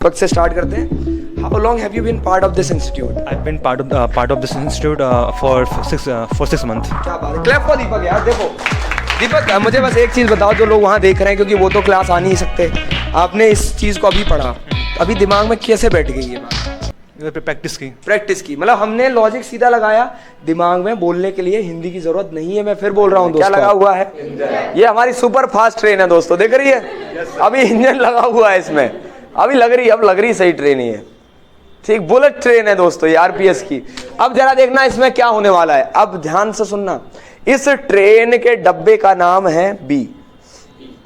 वक्त से स्टार्ट करते हैं। How long have you been part of this institute? I've been part of this institute for 6 months. क्या बात है, क्लैप फॉर दीपक यार। देखो दीपक, मुझे बस एक चीज़ बताओ, जो लोग वहाँ देख रहे हैं, क्योंकि वो तो क्लास आ नहीं सकते, आपने इस चीज़ को अभी पढ़ा, अभी दिमाग में कैसे बैठ गई ये बात? प्रैक्टिस की मतलब हमने लॉजिक सीधा लगाया, दिमाग में बोलने के लिए हिंदी की जरूरत नहीं है। मैं फिर बोल रहा हूँ, क्या लगा हुआ है? ये हमारी सुपर फास्ट ट्रेन है दोस्तों, देख रही है, अभी इंजन लगा हुआ है इसमें, अभी लग रही सही ट्रेन ही है, ठीक, बुलेट ट्रेन है दोस्तों ये, आरपीएस की। अब जरा देखना इसमें क्या होने वाला है, अब ध्यान से सुनना। इस ट्रेन के डब्बे का नाम है बी।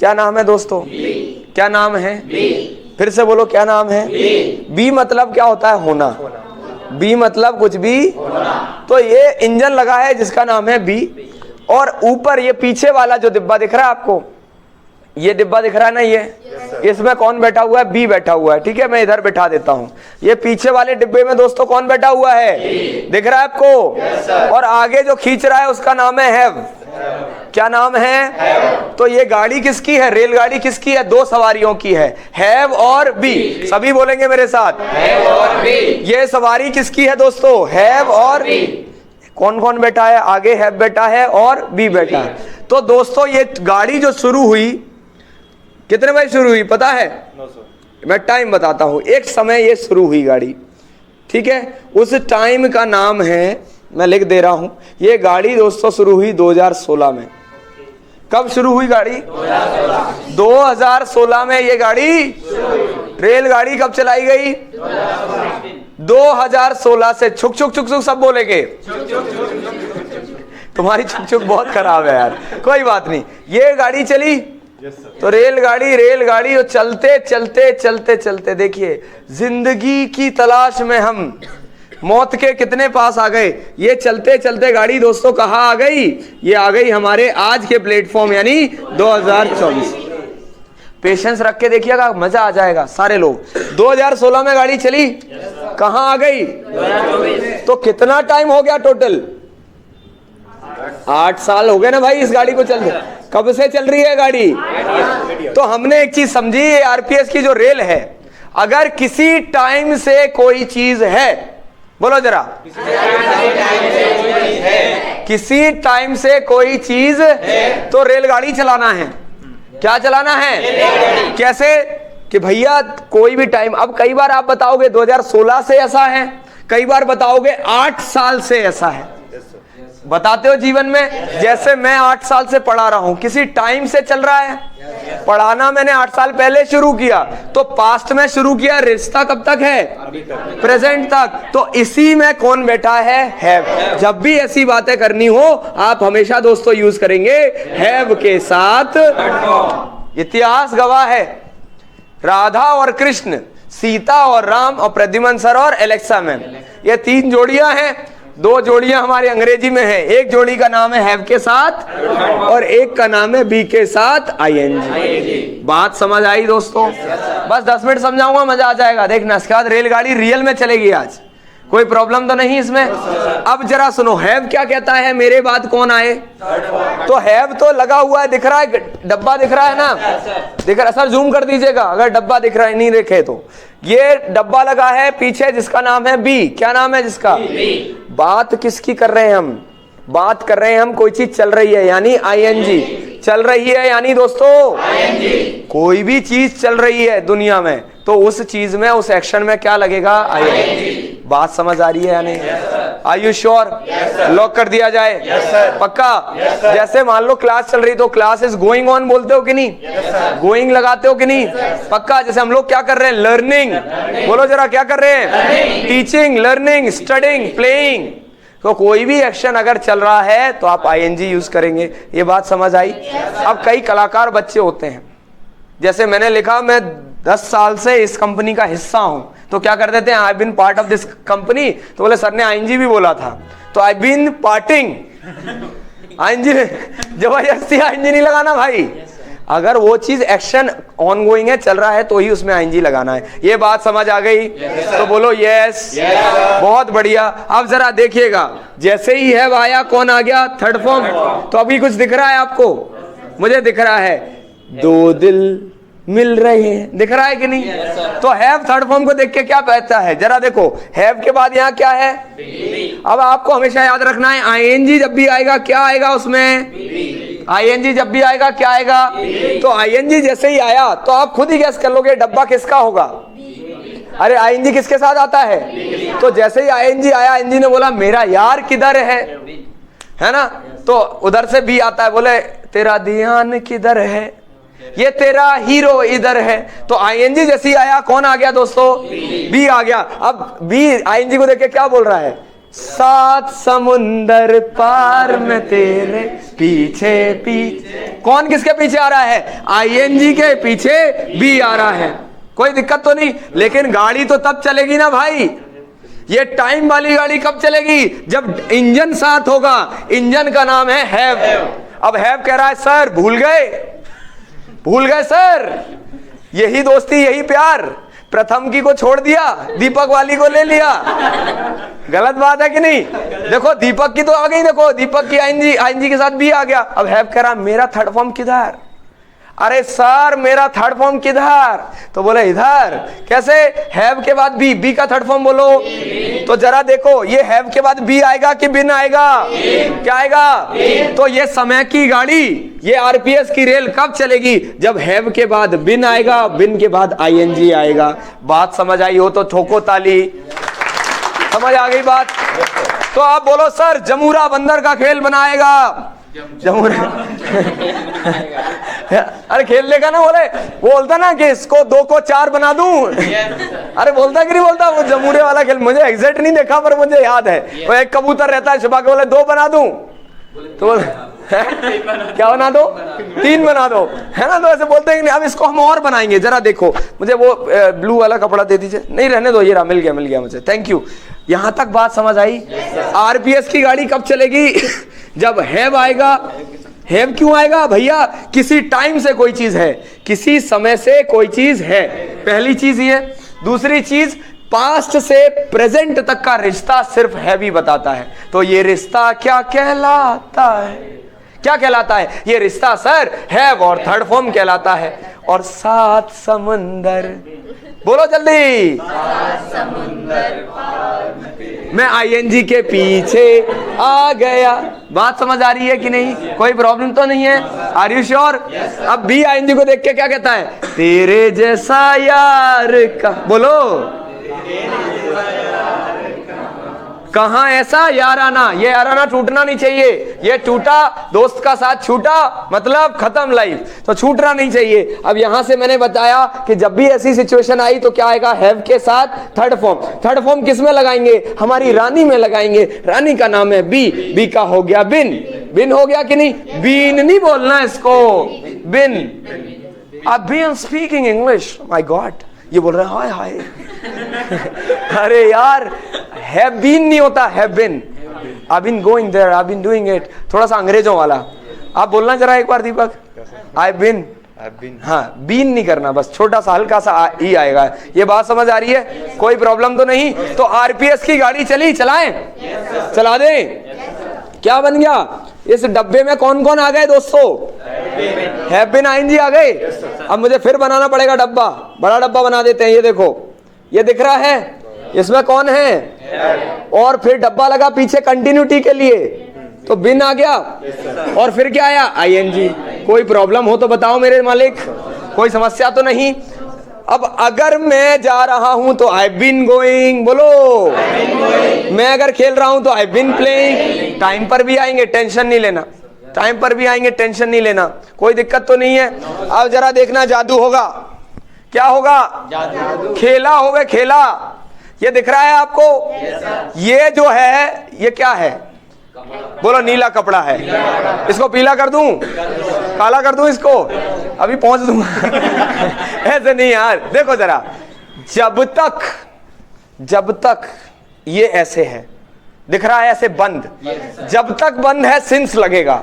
क्या नाम है दोस्तों? क्या नाम है? फिर से बोलो, क्या नाम है? बी मतलब क्या होता है? होना। बी मतलब कुछ भी होना। तो ये इंजन लगा है जिसका नाम है बी, और ऊपर ये पीछे वाला जो डिब्बा दिख रहा है आपको, ये डिब्बा दिख रहा है ना, ये इसमें कौन बैठा हुआ है? बी बैठा हुआ है। ठीक है, मैं इधर बैठा देता हूं। ये पीछे वाले डिब्बे में दोस्तों कौन बैठा हुआ है? दिख रहा है आपको? और आगे जो खींच रहा है उसका नाम है हैव। क्या नाम है? तो ये गाड़ी किसकी है? रेलगाड़ी किसकी है? दो सवारियों की है, हैव और बी। सभी बोलेंगे मेरे साथ, हैव और बी। ये सवारी किसकी है दोस्तों? हैव और बी। कौन कौन बैठा है? आगे हैव बैठा है और बी बैठा है। तो दोस्तों ये गाड़ी जो शुरू हुई, कितने बजे शुरू हुई पता है? मैं टाइम बताता हूं। एक समय ये शुरू हुई गाड़ी, ठीक है, उस टाइम का नाम है, मैं लिख दे रहा हूं। ये गाड़ी दोस्तों शुरू हुई 2016 में। कब शुरू हुई गाड़ी? 2016 में ये गाड़ी, रेलगाड़ी कब चलाई गई? 2016 से। छुक छुक छुक छुक सब बोलेंगे, तुम्हारी छुक छुक बहुत खराब है यार, कोई बात नहीं। ये गाड़ी चली तो रेलगाड़ी और चलते चलते चलते चलते देखिए, जिंदगी की तलाश में हम मौत के कितने पास आ गए। ये चलते चलते गाड़ी दोस्तों कहाँ आ गई? ये आ गई हमारे आज के प्लेटफॉर्म, यानी 2024। पेशेंस रख के देखिएगा, मजा आ जाएगा सारे लोग। 2016 में गाड़ी चली, कहाँ आ गई? तो कितना टाइम हो गया टोटल? 8 साल हो गए ना भाई इस गाड़ी को चलते। कब से चल रही है गाड़ी? तो हमने एक चीज समझी, आरपीएस की जो रेल है, अगर किसी टाइम से कोई चीज है, बोलो जरा, किसी टाइम से कोई चीज है तो रेलगाड़ी चलाना है। क्या चलाना है? कैसे? कि भैया कोई भी टाइम, अब कई बार आप बताओगे 2016 से ऐसा है, कई बार बताओगे 8 साल से ऐसा है। बताते हो जीवन में, जैसे मैं 8 साल से पढ़ा रहा हूं, किसी टाइम से चल रहा है। पढ़ाना मैंने 8 साल पहले शुरू किया, तो पास्ट में शुरू किया, रिश्ता कब तक है? प्रेजेंट तक। तो इसी में कौन बैठा है? हैव। जब भी ऐसी बातें करनी हो, आप हमेशा दोस्तों यूज करेंगे हैव के साथ। इतिहास गवाह है, राधा और कृष्ण, सीता और राम, और प्रद्युमन सर और एलेक्सा मैम, ये 3 जोड़ियां हैं। 2 जोड़ियां हमारे अंग्रेजी में है, एक जोड़ी का नाम है हैव के साथ और एक का नाम है बी के साथ आईएनजी। बात समझ आई दोस्तों? बस 10 मिनट समझाऊंगा, मजा आ जाएगा, देखना। इसके बाद रेलगाड़ी रियल में चलेगी आज, कोई प्रॉब्लम तो नहीं इसमें। अब जरा सुनो, हैव क्या कहता है? मेरे बाद कौन आए? तो हैव तो लगा हुआ है, दिख रहा है, डब्बा दिख रहा है ना, दिख रहा है सर, जूम कर दीजिएगा अगर डब्बा दिख रहा है, नहीं देखे तो। ये डब्बा लगा है पीछे जिसका नाम है बी। क्या नाम है जिसका? बात किसकी कर रहे हैं हम? बात कर रहे हैं हम, कोई चीज चल रही है यानी आईएनजी। चल रही है यानी दोस्तों कोई भी चीज चल रही है दुनिया में, तो उस चीज में, उस एक्शन में क्या लगेगा? आईएनजी। बात समझ आ रही है या नहीं? Are you sure? लॉक कर दिया जाए? पक्का? जैसे मान लो क्लास चल रही, तो क्लास इज गोइंग ऑन बोलते हो कि नहीं? गोइंग लगाते हो कि नहीं? पक्का? जैसे हम लोग क्या कर रहे हैं? लर्निंग। बोलो जरा, क्या कर रहे हैं? Teaching, learning, studying, playing. तो कोई भी एक्शन अगर चल रहा है तो आप आईएनजी यूज करेंगे। ये बात समझ आई? अब कई कलाकार बच्चे होते हैं, जैसे मैंने लिखा मैं 10 साल से इस कंपनी का हिस्सा हूं, तो क्या कर देते हैं? I been part of this company, तो बोले सर ने आईएनजी भी बोला था, तो आई बीन पार्टिंग। आईएनजी, जबरदस्ती आईएनजी नहीं लगाना भाई। अगर वो चीज एक्शन ऑन गोइंग है, चल रहा है, तो ही उसमें आईएनजी लगाना है। ये बात समझ आ गई? तो बोलो यस। बहुत बढ़िया। अब जरा देखिएगा, जैसे ही है आया, कौन आ गया? Third form. तो अभी कुछ दिख रहा है आपको? मुझे दिख रहा है 2 दिल मिल रहे हैं। दिख रहा है कि नहीं? तो हैव थर्ड फॉर्म को देख के क्या कहता है, जरा देखो। हैव के बाद यहाँ क्या है? अब आपको हमेशा याद रखना है, आईएनजी जब भी आएगा क्या आएगा उसमें? आईएनजी जब भी आएगा क्या आएगा? तो आईएनजी जैसे ही आया तो आप खुद ही गैस कर लोगे डब्बा किसका होगा। अरे आईएनजी किसके साथ आता है? तो जैसे ही आईएनजी आया, आईएनजी ने बोला मेरा यार किधर है ना, तो उधर से बी आता है, बोले तेरा ध्यान किधर है, ये तेरा हीरो इधर है। तो आईएनजी जैसे ही आया कौन आ गया दोस्तों? बी आ गया। अब बी आईएनजी को देख के क्या बोल रहा है? 7 समुंदर पार में तेरे पीछे पीछे। कौन किसके पीछे आ रहा है? आईएनजी के पीछे बी आ रहा है। कोई दिक्कत तो नहीं, लेकिन गाड़ी तो तब चलेगी ना भाई। ये टाइम वाली गाड़ी कब चलेगी? जब इंजन साथ होगा। इंजन का नाम है हैव। अब हैव कह रहा है सर भूल गए सर, यही दोस्ती यही प्यार, प्रथम की को छोड़ दिया, दीपक वाली को ले लिया। गलत बात है कि नहीं? देखो दीपक की तो आ गई, देखो दीपक की आईएनजी के साथ भी आ गया। अब हैव कह रहा मेरा थर्ड फॉर्म किधर? अरे सर मेरा थर्ड फॉर्म किधर? तो बोले इधर। कैसे? हैव के बाद बी का थर्ड फॉर्म बोलो। तो जरा देखो ये हैव के बाद बी आएगा कि बिन आएगा? क्या आएगा? तो ये समय की गाड़ी, ये आरपीएस की रेल कब चलेगी? जब हैव के बाद बिन आएगा, बिन के बाद आईएनजी आएगा। बात समझ आई हो तो ठोको ताली। समझ आ गई बात? तो आप बोलो सर जमूरा बंदर का खेल बनाएगा। जमूरा अरे खेल लेगा ना, बोले बोलता ना कि इसको 2 को 4 बना दूं। अरे बोलता कि नहीं बोलता? वो जमूरे वाला खेल मुझे एग्जैक्ट नहीं देखा पर मुझे याद है। वो एक कबूतर रहता है, सुबह के बोले 2 बना दूं, तो क्या बना दो? 3 बना दो, है ना? तो ऐसे बोलते हैं कि नहीं अब इसको हम और बनाएंगे। जरा देखो मुझे वो ब्लू वाला कपड़ा दे दीजिए। नहीं रहने दो, ये रहा, मिल गया मुझे, थैंक यू। यहां तक बात समझ आई? आरपीएस की गाड़ी कब चलेगी? जब हैव आएगा। हैव क्यों आएगा भैया? किसी टाइम से कोई चीज है, किसी समय से कोई चीज है, पहली चीज ये। दूसरी चीज पास्ट से प्रेजेंट तक का रिश्ता सिर्फ हैव ही बताता है। तो ये रिश्ता क्या कहलाता है? क्या कहलाता है ये रिश्ता? सर हैव और थर्ड फॉर्म कहलाता है। और 7 समुंदर, बोलो जल्दी। 7 समुंदर मैं आईएनजी के पीछे आ गया। बात समझ आ रही है कि नहीं? कोई प्रॉब्लम तो नहीं है? Are you sure? अब बी आईएनजी को देख के क्या कहता है? तेरे जैसा यार का, बोलो कहां ऐसा याराना। ये याराना टूटना नहीं चाहिए। ये टूटा, दोस्त का साथ छूटा, मतलब खत्म लाइफ, तो छूटना नहीं चाहिए। अब यहां से मैंने बताया कि जब भी ऐसी सिचुएशन आई तो क्या आएगा? हैव के साथ थर्ड फॉर्म। थर्ड फॉर्म किस में लगाएंगे? हमारी रानी में लगाएंगे। रानी का नाम है बी। बी का हो गया बिन। बिन हो गया कि नहीं? बीन नहीं बोलना इसको, बिन। अब be am speaking English, my God, ये बोल रहे हैं हाय हाय। अरे यार हैव बीन नहीं होता, have been. I been going there, I been doing it. थोड़ा सा अंग्रेजों वाला आप बोलना जरा एक बार दीपक। आई बीन, हाँ बीन नहीं करना, बस छोटा सा हल्का सा ई आएगा। ये बात समझ आ रही है? कोई प्रॉब्लम तो नहीं? तो आरपीएस की गाड़ी चली, चलाएं? चला दें? क्या बन गया? इस डब्बे में कौन कौन आ गए दोस्तों? हैव बीन आईएनजी आ गए। अब मुझे फिर बनाना पड़ेगा डब्बा, बड़ा डब्बा बना देते हैं। ये देखो, ये दिख रहा है, इसमें कौन है? और फिर डब्बा लगा पीछे कंटिन्यूटी के लिए, तो बिन आ गया। और फिर क्या आया? आईएनजी। कोई प्रॉब्लम हो तो बताओ मेरे मालिक, कोई समस्या तो नहीं? अब अगर मैं जा रहा हूं तो आई बीन गोइंग, बोलो। मैं अगर खेल रहा हूं तो आई बीन प्लेइंग। टाइम पर भी आएंगे, टेंशन नहीं लेना। टाइम पर भी आएंगे, टेंशन नहीं लेना, कोई दिक्कत तो नहीं है। अब जरा देखना जादू होगा। क्या होगा? जादू। खेला होगा, खेला। ये दिख रहा है आपको? ये जो है ये क्या है? बोलो नीला कपड़ा है। इसको पीला कर दूं? काला कर दूं इसको? अभी पहुंच दूंगा। ऐसे नहीं यार, देखो जरा, जब तक ये ऐसे है, दिख रहा है ऐसे बंद, जब तक बंद है सिंस लगेगा।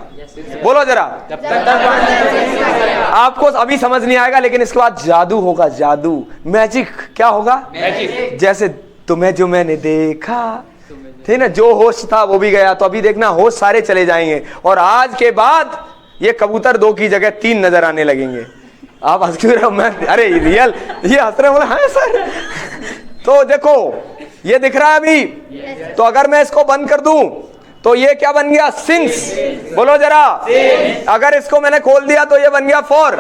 बोलो जरा, जब तक आपको अभी समझ नहीं आएगा, लेकिन इसके बाद जादू होगा, जादू, मैजिक। क्या होगा? मैजिक। जैसे तुम्हें जो मैंने देखा, थे ना, जो होश था वो भी गया, तो अभी देखना होश सारे चले जाएंगे। और आज के बाद ये कबूतर 2 की जगह 3 नजर आने लगेंगे। आप हंस क्यों रहे हो? मैं अरे रियल ये हंस रहे बोले हाँ सर। तो देखो ये दिख रहा है अभी, तो अगर मैं इसको बंद कर दूं तो ये क्या बन गया? सिंस। बोलो जरा, अगर इसको मैंने खोल दिया तो ये बन गया फॉर।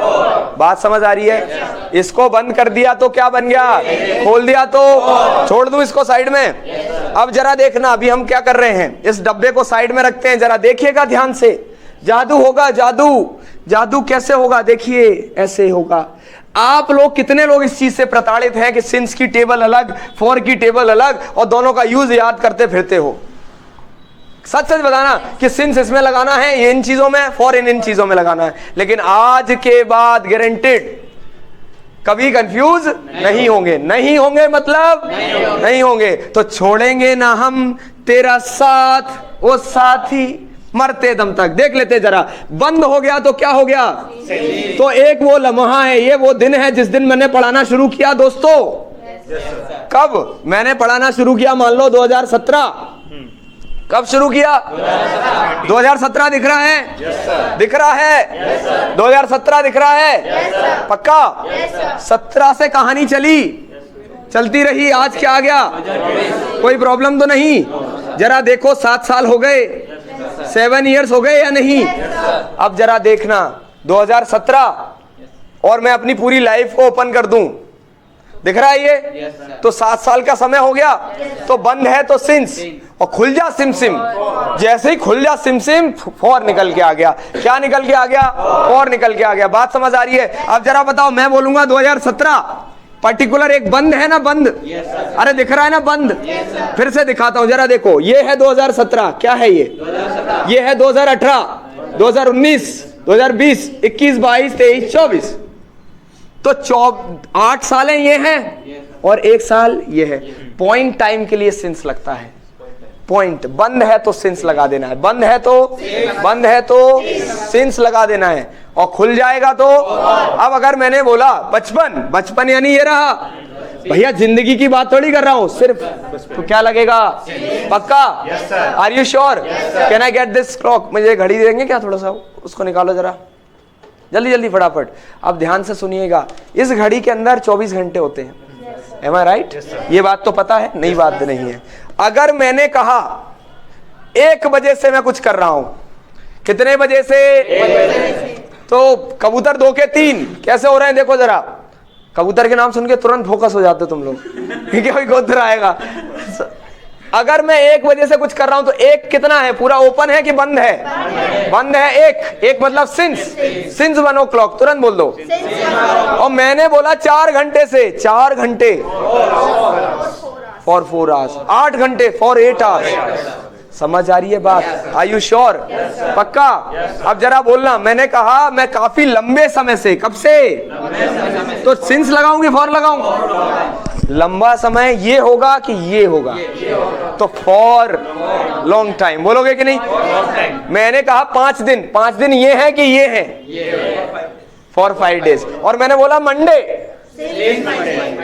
बात समझ आ रही है? इसको बंद कर दिया तो क्या बन गया? खोल दिया तो छोड़ दूं इसको साइड में। अब जरा देखना अभी हम क्या कर रहे हैं, इस डब्बे को साइड में रखते हैं, जरा देखिएगा ध्यान से। जादू होगा, जादू। जादू कैसे होगा? देखिए ऐसे होगा। आप लोग कितने लोग इस चीज से प्रताड़ित हैं कि सिंस की टेबल अलग, फॉर की टेबल अलग, और दोनों का यूज याद करते फिरते हो? सच सच बताना कि सिंस इसमें लगाना है, ये इन चीजों में, फॉर इन चीजों में लगाना है। लेकिन आज के बाद गारंटेड कभी कंफ्यूज नहीं होंगे। नहीं होंगे मतलब नहीं होंगे। तो छोड़ेंगे ना हम तेरा साथ, वो साथी मरते दम तक। देख लेते जरा, बंद हो गया तो क्या हो गया? तो एक वो लम्हा है, ये वो दिन है जिस दिन मैंने पढ़ाना शुरू किया दोस्तों। कब मैंने पढ़ाना शुरू किया? मान लो 2017। कब शुरू किया? 2017 दिख रहा है? दिख रहा है? 2017 दिख रहा है? पक्का? 17 से कहानी चलती रही, आज क्या आ गया? कोई प्रॉब्लम तो नहीं? जरा देखो 7 साल हो गए, 7 इयर्स हो गए या नहीं? अब जरा देखना 2017 और मैं अपनी पूरी लाइफ को ओपन कर दूं, दिख रहा है ये? तो 7 साल का समय हो गया। तो बंद है तो सिंस, और खुल जा सिम सिम। जैसे ही खुल जा सिम सिम, फॉर निकल के आ गया। क्या निकल के आ गया? फॉर निकल के आ गया। बात समझ आ रही है? अब जरा बताओ, मैं बोलूंगा 2017 पर्टिकुलर एक बंद है ना? बंद। अरे दिख रहा है ना बंद? फिर से दिखाता हूं, जरा देखो। ये है 2017, क्या है ये है 2018, 2019, 2020, 21, 22, 23, 24। तो 8 सालें ये हैं और 1 साल ये है। पॉइंट टाइम के लिए सिंस लगता है। पॉइंट बंद है तो सिंस लगा देना है, बंद है तो सिंस लगा देना है, और खुल जाएगा तो। अब अगर मैंने बोला बचपन यानी ये रहा भैया, जिंदगी की बात थोड़ी कर रहा हूं सिर्फ, तो क्या लगेगा? पक्का? Are you sure? Can I get this clock? मुझे घड़ी देंगे क्या? थोड़ा सा उसको निकालो जरा, जल्दी फटाफट। अब ध्यान से सुनिएगा, इस घड़ी के अंदर 24 घंटे होते हैं। Am I right? ये बात तो पता है, नई बात नहीं है। अगर मैंने कहा 1 बजे से मैं कुछ कर रहा हूं, कितने बजे से? तो कबूतर 2 के 3 कैसे हो रहे हैं? देखो जरा, कबूतर के नाम सुन के तुरंत फोकस हो जाते तुम लोग, क्योंकि कोई कबूतर आएगा। अगर मैं 1 बजे से कुछ कर रहा हूं तो 1 कितना है? पूरा ओपन है कि बंद है? बंद है। एक मतलब सिंस 1 o'clock, तुरंत बोल दो। और मैंने बोला 4 घंटे से, 4 घंटे फॉर 4 आवर्स, 8 घंटे फॉर 8 आवर्स। समझ आ रही है बात? Are you sure? पक्का? अब जरा बोलना, मैंने कहा मैं काफी लंबे समय से, कब से? तो सिंस लगाऊंगी फॉर लगाऊंगा? लंबा समय ये होगा कि ये होगा? तो फॉर लॉन्ग टाइम बोलोगे कि नहीं? मैंने कहा 5 दिन, 5 दिन ये है कि ये है? For 5 days. और मैंने बोला मंडे,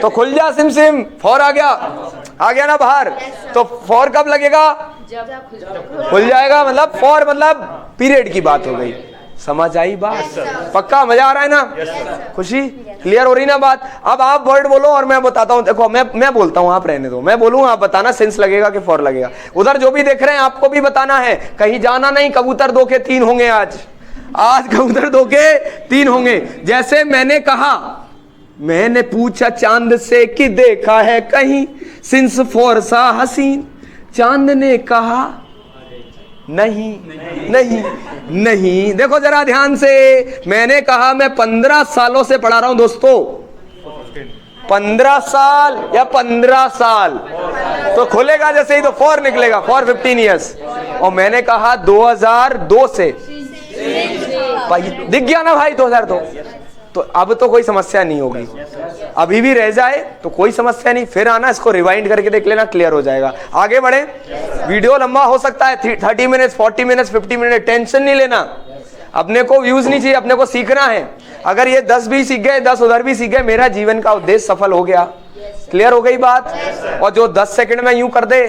तो खुल जा सिम सिम, फॉर आ गया ना बाहर। तो फॉर कब लगेगा? खुल जाएगा, मतलब फॉर मतलब पीरियड की बात हो गई। समझ आई बात? पक्का? मजा आ रहा है ना? खुशी? क्लियर हो रही ना बात? अब आप वर्ड बोलो और मैं बताता हूँ। देखो मैं बोलता हूँ, आप रहने दो, मैं बोलूँ आप बताना सिंस लगेगा कि फॉर लगेगा। उधर जो भी देख रहे हैं आपको भी बताना है, कहीं जाना नहीं। कबूतर 2 के 3 होंगे आज कबूतर 2 के 3 होंगे। जैसे मैंने कहा, मैंने पूछा चांद से कि देखा है कहीं सिंस फॉर सा हसीन, चांद ने कहा नहीं। देखो जरा ध्यान से, मैंने कहा मैं 15 सालों से पढ़ा रहा हूं दोस्तों, 15 साल या 15 साल, तो खुलेगा जैसे ही तो फॉर निकलेगा, फॉर 15 ईयर्स। और मैंने कहा 2002 से, दिख गया ना भाई 2002? तो अब तो कोई समस्या नहीं होगी। अभी भी रह जाए तो कोई समस्या नहीं, फिर आना, इसको रिवाइंड करके देख लेना, क्लियर हो जाएगा। आगे बढ़े, वीडियो लंबा हो सकता है, 30 मिनट्स, 40 मिनट्स, 50 मिनट, टेंशन नहीं लेना। अपने को व्यूज नहीं चाहिए, अपने को सीखना है। अगर ये 10 भी सीख गए, 10 उधर भी सीख गए, मेरा जीवन का उद्देश्य सफल हो गया। क्लियर हो गई बात? और जो 10 सेकंड में यूं कर दे,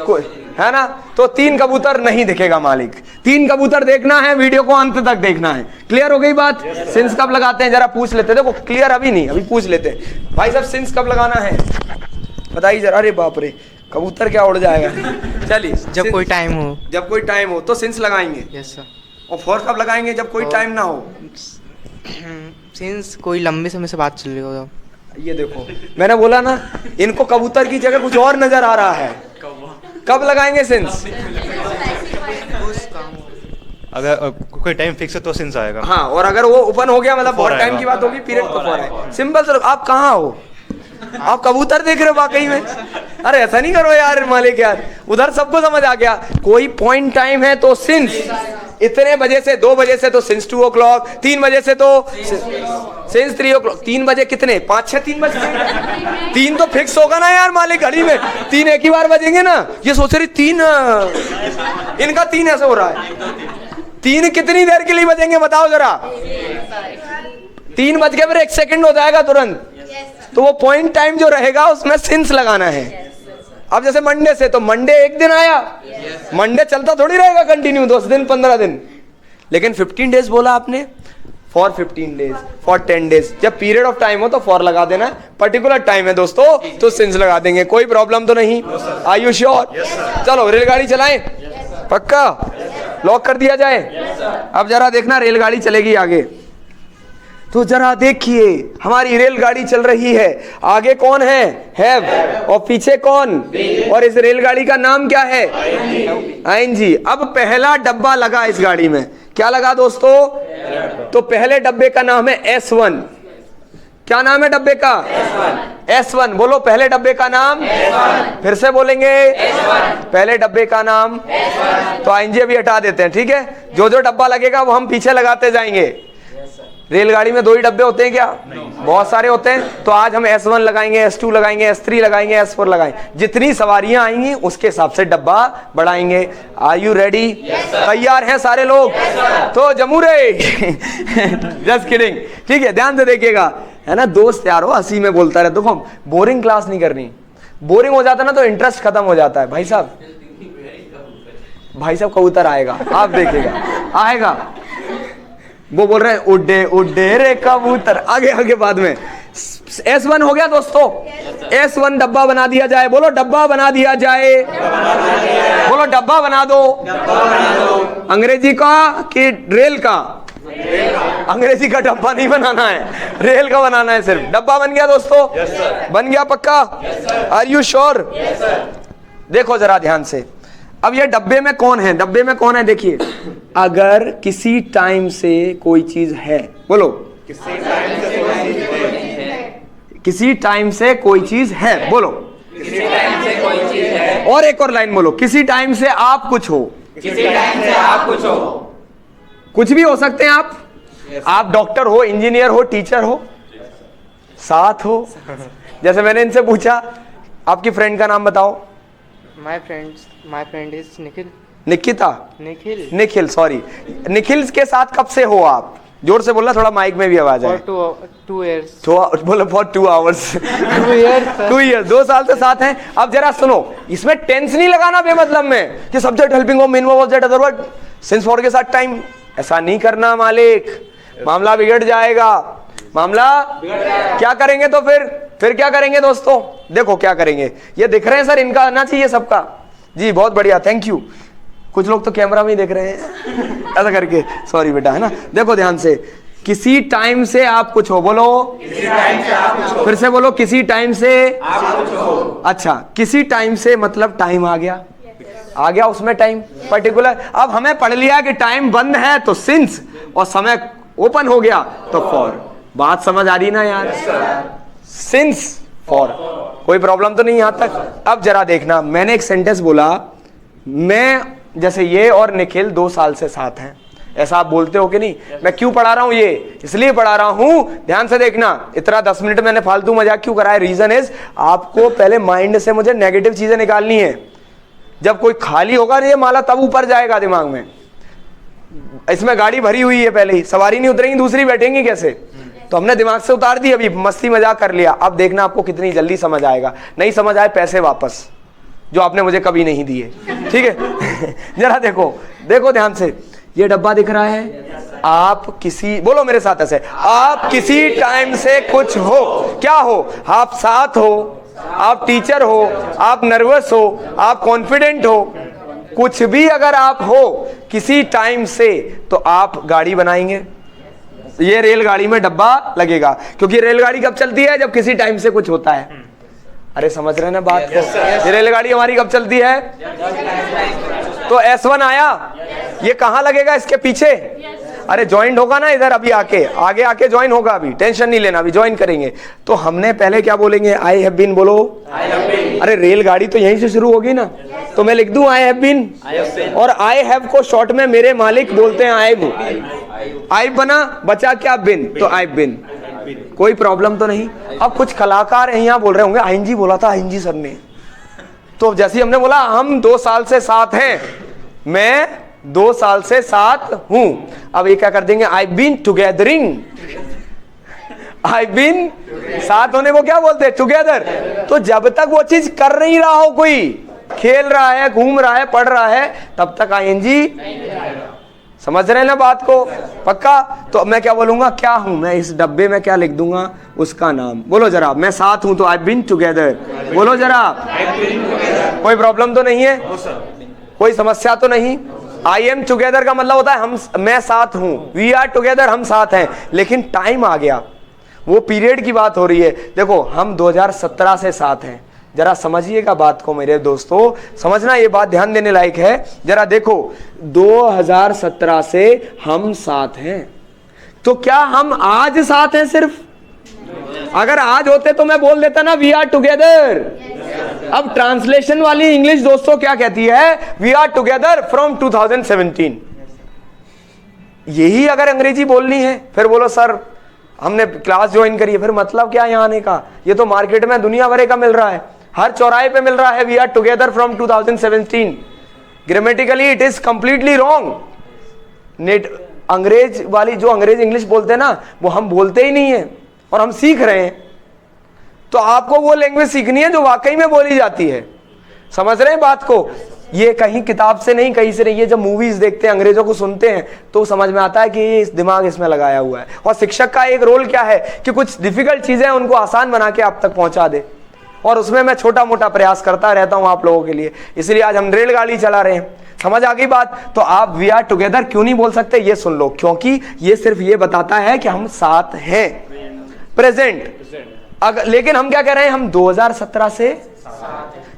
कोई है ना। तो 3 कबूतर नहीं दिखेगा मालिक। 3 कबूतर देखना है, वीडियो को अंत तक देखना है। क्लियर हो गई बात? सिंस कब लगाते हैं जरा पूछ लेते हैं। देखो क्लियर अभी नहीं, अभी पूछ लेते हैं भाई साहब, सिंस कब लगाना है बताइए जरा। अरे बाप रे, कबूतर क्या उड़ जाएगा। चलिए, जब कोई टाइम हो। जब कोई टाइम हो तो सिंस लगाएंगे। Yes sir. और फॉर कब लगाएंगे? जब कोई टाइम ना हो। सिंस कोई लंबे समय से बात चल रही हो। ये देखो मैंने बोला ना, इनको कबूतर की जगह कुछ और नजर आ रहा है। कब लगाएंगे सिंस? अगर कोई टाइम फिक्स है तो सिंस आएगा। हाँ, और अगर वो ओपन हो गया मतलब बहुत For टाइम आएगा। की बात होगी, पीरियड तो फॉर है। Simple sir. आप कहाँ हो? आप कबूतर देख रहे हो वाकई में? अरे ऐसा नहीं करो यार मालिक यार, उधर सबको समझ आ गया। कोई पॉइंट टाइम है तो सिंस, इतने बजे से 2 बजे से तो सिंस 2 o'clock, 3 बजे से तो सिंस 3 o'clock। 3 बजे कितने? 5 6 3 बजे 3 तो फिक्स होगा ना यार मालिक, घड़ी में 3 एक ही बार बजेंगे ना। ये सोच रही 3, इनका 3 ऐसे हो रहा है। 3 कितनी देर के लिए बजेंगे बताओ जरा? 3 बज के फिर 1 सेकंड हो जाएगा तुरंत। तो वो पॉइंट टाइम जो रहेगा उसमें सिंस लगाना है। अब जैसे मंडे से, तो मंडे एक दिन आया, मंडे चलता थोड़ी रहेगा कंटिन्यू 10 दिन 15 दिन, लेकिन 15 डेज बोला आपने। For 15 days, for 10 days. जब पीरियड ऑफ टाइम हो तो फॉर लगा देना है। पर्टिकुलर टाइम है दोस्तों तो सिंस लगा देंगे, कोई प्रॉब्लम तो नहीं। Are you sure? चलो रेलगाड़ी चलाएं, पक्का लॉक कर दिया जाए। अब जरा देखना रेलगाड़ी चलेगी आगे। तो जरा देखिए हमारी रेलगाड़ी चल रही है। आगे कौन है? हैव। और पीछे कौन? और इस रेलगाड़ी का नाम क्या है? आईएनजी। अब पहला डब्बा लगा इस गाड़ी में। क्या लगा दोस्तों? तो पहले डब्बे का नाम है S1। क्या नाम है डब्बे का? S1। बोलो पहले डब्बे का नाम। फिर से बोलेंगे पहले डब्बे का नाम। तो आईएनजी अभी हटा देते हैं, ठीक है। जो जो डब्बा लगेगा वो हम पीछे लगाते जाएंगे। रेलगाड़ी में 2 ही डब्बे होते हैं क्या? बहुत सारे होते हैं। तो आज हम S1 लगाएंगे, S2 लगाएंगे, S3 लगाएंगे, S4 लगाएंगे। जितनी सवारियां आएंगी उसके हिसाब से डब्बा बढ़ाएंगे। Are you ready? तैयार हैं सारे लोग? तो जमूरे जस्ट किडिंग, ठीक है। ध्यान से देखिएगा, है ना दोस्त यार, हो हंसी में बोलता रहे। देखो बोरिंग क्लास नहीं करनी। बोरिंग हो जाता ना तो इंटरेस्ट खत्म हो जाता है। भाई साहब कबूतर आएगा, आप देखिएगा आएगा। वो बोल रहे हैं उड्डे उड्डे रे कबूतर। आगे आगे बाद में। S1 हो गया दोस्तों। S1 डब्बा बना दिया जाए। बोलो डब्बा बना दिया जाए। बोलो डब्बा बना दो। अंग्रेजी का कि रेल का? अंग्रेजी का डब्बा नहीं बनाना है, रेल का बनाना है सिर्फ। डब्बा बन गया दोस्तों? बन गया पक्का? Are you sure? देखो जरा ध्यान से। अब ये डब्बे में कौन है? डब्बे में कौन है देखिए। अगर किसी टाइम से कोई चीज है, बोलो किसी टाइम से कोई चीज है, बोलो किसी टाइम से कोई चीज है। और एक और लाइन बोलो, किसी टाइम से आप कुछ हो। किसी टाइम से आप कुछ हो। कुछ भी हो सकते हैं आप। आप डॉक्टर हो, इंजीनियर हो, टीचर हो, साथ हो। जैसे मैंने इनसे पूछा आपकी फ्रेंड का नाम बताओ। My friend is Nikhil. Nikita? Nikhil. Nikhil, sorry. Nikhil के साथ कब से हो आप? जोर से बोलना, थोड़ा माइक में भी आवाज आए। For 2 years। बोलो फॉर 2 hours। 2 years। 2 years, 2 साल से साथ हैं। अब जरा सुनो, इसमें टेंस नहीं लगाना बेमतलब में कि सब्जेक्ट हेल्पिंग हो, main verb object other verb since for के साथ टाइम। ऐसा नहीं करना मालिक, मामला बिगड़ जाएगा। मामला क्या करेंगे तो फिर क्या करेंगे दोस्तों? देखो क्या करेंगे। ये दिख रहे हैं सर, इनका आना चाहिए सबका। जी बहुत बढ़िया, थैंक यू। कुछ लोग तो कैमरा में ही देख रहे हैं ऐसा करके, सॉरी बेटा, है ना। देखो ध्यान से, किसी टाइम से आप कुछ हो। बोलो किसी टाइम से आप कुछ हो। फिर से बोलो, किसी टाइम से आप कुछ हो। अच्छा, किसी टाइम से मतलब टाइम आ गया, आ गया उसमें टाइम पर्टिकुलर। अब हमें पढ़ लिया कि टाइम बंद है तो सिंस, और समय ओपन हो गया तो फॉर। बात समझ आ रही ना यार? सिंस फॉर, कोई प्रॉब्लम तो नहीं यहां तक। अब जरा देखना, मैंने एक सेंटेंस बोला, मैं जैसे ये और निखिल 2 साल से साथ हैं, ऐसा आप बोलते हो कि नहीं? मैं क्यों पढ़ा रहा हूं ये? इसलिए पढ़ा रहा हूं, ध्यान से देखना। इतना 10 मिनट मैंने फालतू मजाक क्यों कराया? रीजन इज, आपको पहले माइंड से मुझे नेगेटिव चीजें निकालनी है। जब कोई खाली होगा ये माला तब ऊपर जाएगा दिमाग में। इसमें गाड़ी भरी हुई है, पहले ही सवारी नहीं उतरेंगी, दूसरी बैठेंगी कैसे? तो हमने दिमाग से उतार दी, अभी मस्ती मजाक कर लिया। अब देखना आपको कितनी जल्दी समझ आएगा। नहीं समझ आए पैसे वापस, जो आपने मुझे कभी नहीं दिए। ठीक है जरा देखो, देखो ध्यान से, ये डब्बा दिख रहा है, आप किसी, बोलो मेरे साथ ऐसे, आप किसी टाइम से कुछ हो, क्या हो, आप साथ हो, आप टीचर हो, आप नर्वस हो, आप कॉन्फिडेंट हो, कुछ भी अगर आप हो किसी टाइम से, तो आप गाड़ी बनाएंगे, ये रेलगाड़ी में डब्बा लगेगा, क्योंकि रेलगाड़ी कब चलती है, जब किसी टाइम से कुछ होता है। अरे समझ रहे हैं ना बात को? ये रेलगाड़ी हमारी कब चलती है? तो S1 आया, ये कहां लगेगा, इसके पीछे। अरे ज्वाइन होगा ना इधर, अभी आके आगे आके ज्वाइन होगा, अभी टेंशन नहीं लेना, अभी ज्वाइन करेंगे। तो हमने पहले क्या बोलेंगे, आई हैव बीन बोलो। अरे रेलगाड़ी तो यहीं से शुरू होगी ना, तो मैं लिख दूं आई हैव बीन, और आई हैव को शॉर्ट में मेरे मालिक बोलते हैं आई बना, बचा क्या बिन, तो आई बिन, कोई प्रॉब्लम तो नहीं। अब कुछ कलाकार यहाँ बोल रहे होंगे आईएनजी बोला था, आईएनजी सर ने, तो जैसे हमने बोला हम 2 साल से साथ हैं, मैं 2 साल से साथ हूं, अब ये क्या कर देंगे, आई बीन टुगेदरिंग, आई बीन साथ होने को क्या बोलते हैं, टुगेदर। तो जब तक वो चीज कर नहीं रहा हो, कोई खेल रहा है, घूम रहा है, पढ़ रहा है, तब तक आईएनजी। समझ रहे हैं ना बात को? पक्का? तो मैं क्या बोलूंगा, क्या हूं मैं, इस डब्बे में क्या लिख दूंगा, उसका नाम। बोलो जरा, मैं साथ हूं तो आई बीन टुगेदर, बोलो जरा, कोई प्रॉब्लम तो नहीं है, कोई समस्या तो नहीं। आई एम टुगेदर का मतलब होता है हम, मैं साथ हूं, वी आर टुगेदर, हम साथ हैं, लेकिन टाइम आ गया, वो पीरियड की बात हो रही है। देखो हम 2017 से साथ हैं, जरा समझिएगा बात को मेरे दोस्तों, समझना, ये बात ध्यान देने लायक है। जरा देखो 2017 से हम साथ हैं, तो क्या हम आज साथ हैं सिर्फ? अगर आज होते तो मैं बोल देता ना वी आर टुगेदर। अब ट्रांसलेशन वाली इंग्लिश दोस्तों क्या कहती है, वी आर टुगेदर फ्रॉम 2017। यही अगर अंग्रेजी बोलनी है, फिर बोलो सर हमने क्लास ज्वाइन करी है, फिर मतलब क्या यहाँ आने का, ये तो मार्केट में दुनिया भर का मिल रहा है, हर चौराहे पे मिल रहा है, we are together from 2017। Grammatically it is completely wrong. नेट अंग्रेज वाली जो अंग्रेज इंग्लिश बोलते हैं ना, वो हम बोलते ही नहीं है, और हम सीख रहे हैं। तो आपको वो लैंग्वेज सीखनी है जो वाकई में बोली जाती है। समझ रहे हैं बात को? ये कहीं किताब से नहीं, कहीं से नहीं, ये जब मूवीज देखते हैं, अंग्रेजों को सुनते हैं, तो समझ में आता है कि ये दिमाग इसमें लगाया हुआ है। और शिक्षक का एक रोल क्या है कि कुछ डिफिकल्ट चीजें उनको आसान बना के आप तक पहुंचा दे, और उसमें मैं छोटा मोटा प्रयास करता रहता हूं आप लोगों के लिए। इसलिए आज हम रेलगाड़ी चला रहे हैं। समझ आ गई बात? तो आप वी आर टुगेदर क्यों नहीं बोल सकते, ये सुन लो, क्योंकि ये सिर्फ ये बताता है कि हम साथ हैं, प्रेजेंट। लेकिन हम क्या कह रहे हैं, हम 2017 से।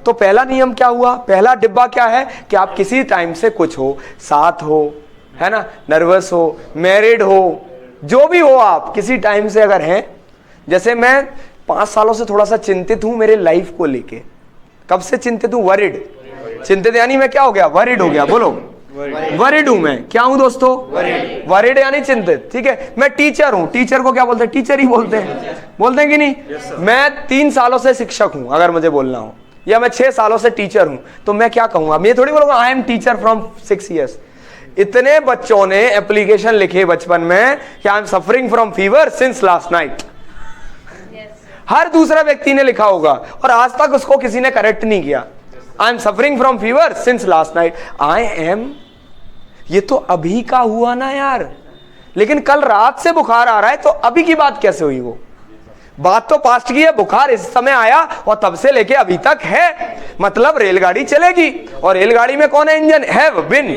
तो पहला नियम क्या हुआ, पहला डिब्बा क्या है कि आप किसी टाइम से कुछ हो, साथ हो, है ना, नर्वस हो, मैरिड हो, जो भी हो, आप किसी टाइम से अगर हैं। जैसे मैं 5 सालों से थोड़ा सा चिंतित हूं मेरे लाइफ को लेके। कब से चिंतित हूं? वरिड। चिंतित यानी मैं क्या हो गया, वरिड हो गया। बोलो वरिड हूं मैं। क्या हूं दोस्तों? वरिड यानी चिंतित। ठीक है, मैं टीचर हूं। टीचर को क्या बोलते हैं? टीचर ही बोलते हैं। बोलते हैं कि नहीं? मैं 3 सालों से शिक्षक हूं अगर मुझे बोलना हो, या मैं 6 सालों से टीचर हूं, तो मैं क्या कहूंगा? मैं थोड़ी बोलूंगा I am teacher from 6 years। इतने बच्चों ने एप्लीकेशन लिखे बचपन में कि I am suffering from fever since last night. हर दूसरा व्यक्ति ने लिखा होगा, और आज तक उसको किसी ने करेक्ट नहीं किया। आई am suffering from fever since last night. I am, ये तो अभी का हुआ ना यार, लेकिन कल रात से बुखार आ रहा है, तो अभी की बात कैसे हुई? वो बात तो पास्ट की है। बुखार इस समय आया और तब से लेके अभी तक है, मतलब रेलगाड़ी चलेगी। और रेलगाड़ी में कौन है? इंजन। Have been.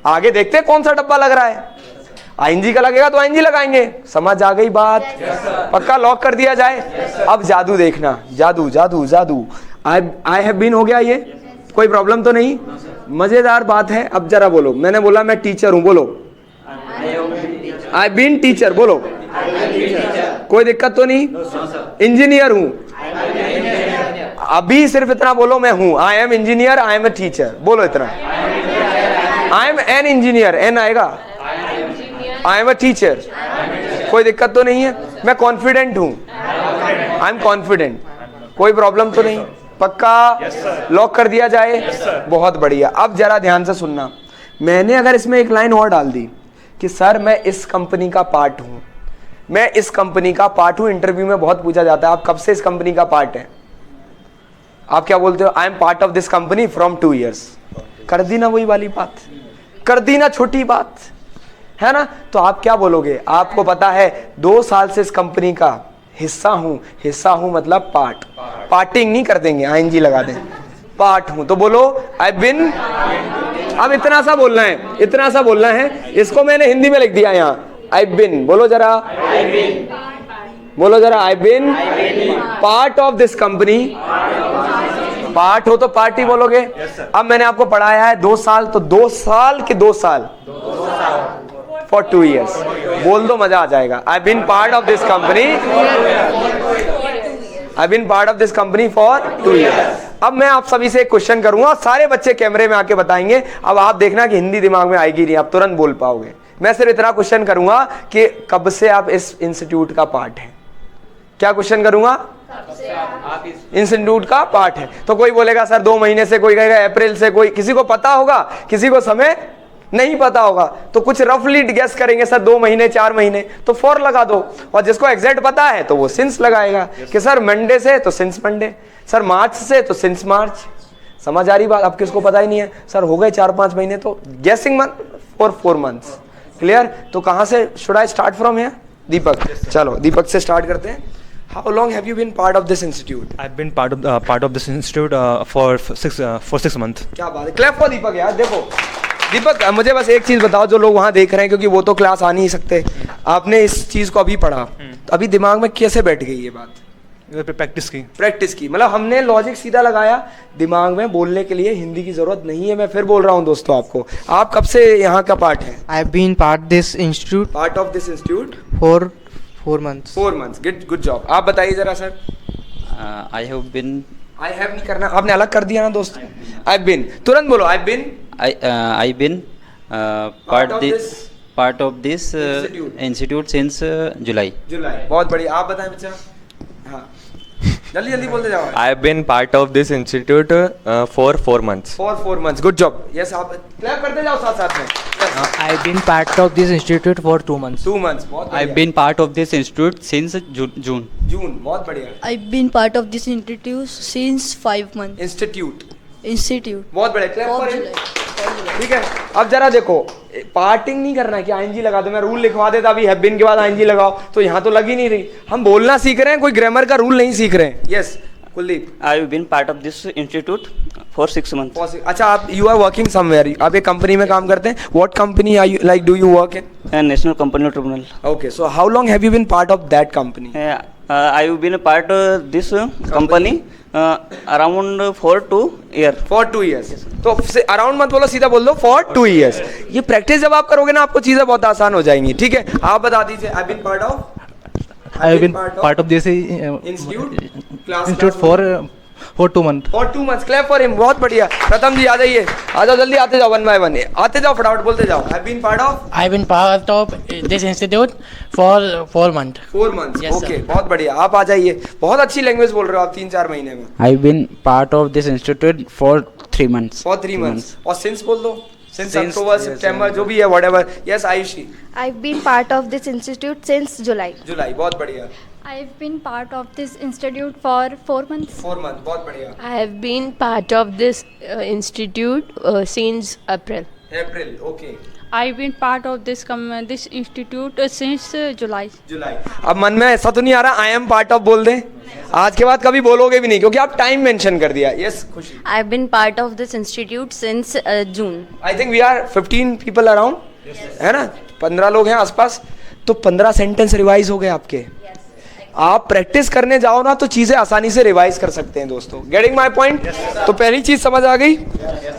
आगे देखते हैं कौन सा डब्बा लग रहा है। आईएनजी का लगेगा तो आईएनजी लगाएंगे। समझ आ गई बात? पक्का लॉक कर दिया जाए। अब जादू देखना, जादू जादू जादू। आई हैव बीन हो गया, ये कोई प्रॉब्लम तो नहीं? मजेदार बात है। अब जरा बोलो, मैंने बोला मैं टीचर हूं, बोलो आई बीन टीचर, बोलो कोई दिक्कत तो नहीं? इंजीनियर हूं, अभी सिर्फ इतना बोलो मैं हूं। I am engineer, I am a teacher, बोलो इतना। I am an engineer, an आएगा। आई एम ए टीचर, कोई दिक्कत तो नहीं है? मैं कॉन्फिडेंट हूं, आई एम कॉन्फिडेंट, कोई प्रॉब्लम तो नहीं? पक्का लॉक कर दिया जाए। बहुत बढ़िया। अब जरा ध्यान से सुनना, मैंने अगर इसमें एक लाइन और डाल दी कि सर मैं इस कंपनी का पार्ट हूं, मैं इस कंपनी का पार्ट हूं। इंटरव्यू में बहुत पूछा जाता है आप कब से इस कंपनी का पार्ट है? आप क्या बोलते हो? I am part of this company from 2 years। कर दी ना वही वाली बात, कर दी ना छोटी बात, है ना। तो आप क्या बोलोगे, आपको पता है 2 साल से इस कंपनी का हिस्सा हूं मतलब पार्ट, पार्टिंग नहीं कर देंगे, आईएनजी लगा दें, पार्ट हूं, तो बोलो आई बिन। अब इतना सा बोलना है, इतना सा बोलना है, इसको मैंने हिंदी में लिख दिया यहाँ, आई बिन, बोलो जरा, बोलो जरा, I been part of this company, part हो तो पार्टी बोलोगे। अब मैंने आपको पढ़ाया है 2 साल, तो 2 साल के 2 साल फॉर 2 years, बोल दो मजा आ जाएगा। I been part of this company, I been part of this company for 2 years। अब मैं आप सभी से एक क्वेश्चन करूंगा, सारे बच्चे कैमरे में आके बताएंगे। अब आप देखना कि हिंदी दिमाग में आएगी नहीं, आप तुरंत बोल पाओगे। मैं सिर्फ इतना क्वेश्चन करूंगा कि कब से आप इस इंस्टीट्यूट का पार्ट है। क्या क्वेश्चन करूंगा, इंस्टीट्यूट का पार्ट है। तो कोई बोलेगा सर 2 महीने से, कोई कहेगा अप्रैल से, कोई किसी को पता होगा, किसी को समय नहीं पता होगा, तो कुछ रफली गेस करेंगे सर 2 महीने 4 महीने, तो फॉर लगा दो। और जिसको एग्जैक्ट पता है तो वो सिंस लगाएगा कि सर मंडे से तो सिंस मंडे, सर मार्च से तो सिंस मार्च। समझ आ रही बात। अब किसको पता ही नहीं है सर हो गए 4-5 महीने, तो गेसिंग मंथ फॉर 4 months। क्लियर। तो कहां से should I start from here, Deepak? चलो दीपक से स्टार्ट करते हैं। How long have you been part of this institute? I've been part of this institute for 6 months. क्या बात है, क्लैप फॉर दीपक यार। देखो दीपक, मुझे बस एक चीज बताओ, जो लोग वहां देख रहे हैं, क्योंकि वो तो क्लास आ नहीं सकते, आपने इस चीज को अभी पढ़ा, तो अभी दिमाग में कैसे बैठ गई ये बात? प्रैक्टिस की, प्रैक्टिस की, मतलब हमने लॉजिक सीधा लगाया, दिमाग में बोलने के लिए हिंदी की जरूरत नहीं है। मैं फिर बोल रहा हूँ दोस्तों आपको, आप कब से यहाँ का पार्ट है? I have been part this institute part of this institute for 4 months. 4 months। Good job. आप बताइए जरा sir. I have been I have नहीं करना, आपने अलग कर दिया ना दोस्त। आई बिन, तुरंत बोलो आई बिन I been Part of part of this institute since July. जुलाई। बहुत बढ़िया। आप बताएं बच्चा। हाँ जल्दी जल्दी बोलते जाओ। I have been part of this institute for 4 months. For 4 months। Good job. Yes, आप क्लैप करते जाओ साथ साथ में। I've been part of this institute for 2 months. 2 months। बहुत I've been part of this institute since June. जून। बहुत बढ़िया। I've been part of this institute since 5 months. Institute. Institute. बहुत बढ़िया। Clap 4 for July. ठीक है। अब जरा देखो, पार्टिंग नहीं करना है कि आईएनजी लगा दो। मैं रूल लिखवा देता अभी, हैव बीन के बाद आईएनजी लगाओ, तो यहाँ तो लग ही नहीं रही। हम बोलना सीख रहे हैं, कोई ग्रामर का रूल नहीं सीख रहे हैं। Yes Kuldeep. I've been part of this institute for 6 months. अच्छा, आप यू आर वर्किंग समवेयर, आप एक कंपनी में काम करते हैं। What company are you, like do you work in? A national company tribunal. Okay, so how long have you been part of that company? I've been a part of this company around 4 to year. For 2 years। तो around मत बोलो, सीधा बोल दो for 2 years। ये practice जब आप करोगे ना, आपको चीजें बहुत आसान हो जाएंगी। ठीक है, आप बता दीजिए। I been part of, I've been part of this institute for 2 months. For 2 months। Clap for him. बहुत बढ़िया। प्रथम जी आ जाइए, आ जाओ जल्दी, आते जाओ 1 by 1, आते जाओ फटाफट बोलते जाओ। I been part of, I've been part of this institute for 4 months. 4 months। Yes, okay, sir. बहुत बढ़िया। आप आ जाइए, बहुत अच्छी लैंग्वेज बोल रहे हो आप 3-4 महीने में। I've been part of this institute for 3 months. For 3 months। और सिंस बोल दो, सिंस अक्टूबर सितंबर जो भी है, whatever. Yes Ayushi. I've been part of this institute since July. जुलाई। बहुत बढ़िया। I've been part of this institute for 4 months. 4 months। बहुत बढ़िया। I have been part of this institute since April. April. Okay. I've been part of this institute since July. जुलाई। अब मन में ऐसा तो नहीं आ रहा आई एम पार्ट ऑफ बोल दें? आज के बाद कभी बोलोगे भी नहीं, क्योंकि आप टाइम मेंशन कर दिया। यस खुशी। I've been part of this institute since June. I think we are 15 people around, है ना? 15 लोग हैं आसपास, तो 15 सेंटेंस रिवाइज हो गए आपके। आप प्रैक्टिस करने जाओ ना, तो चीजें आसानी से रिवाइज कर सकते हैं दोस्तों। Getting my point? तो पहली चीज समझ आ गई।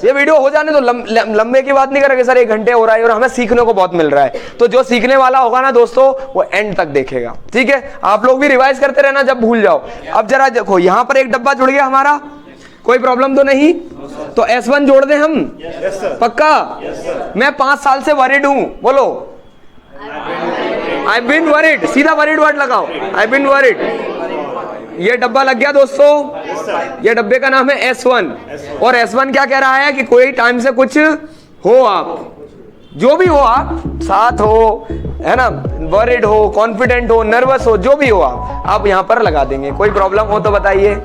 ये वीडियो हो जाने तो लंबे की बात नहीं करेंगे सर, 1 घंटे हो रहा है और हमें सीखने को बहुत मिल रहा है। तो जो सीखने वाला होगा ना दोस्तों, वो एंड तक देखेगा। ठीक है, आप लोग भी रिवाइज करते रहना जब भूल जाओ। अब जरा देखो, यहाँ पर एक डब्बा जुड़ गया हमारा, कोई प्रॉब्लम तो नहीं? तो S1 जोड़ दें हम? पक्का? मैं 5 साल से वरीड हूं, बोलो। I've been worried, सीधा worried वर्ड लगाओ। I've been worried। ये डब्बा लग गया दोस्तों, ये डब्बे का नाम है S1। और S1 क्या कह रहा है कि कोई टाइम से कुछ हो, आप जो भी हो, आप साथ हो, है ना, वरीड हो, कॉन्फिडेंट हो, नर्वस हो, जो भी हो, आप यहाँ पर लगा देंगे। कोई प्रॉब्लम हो तो बताइए।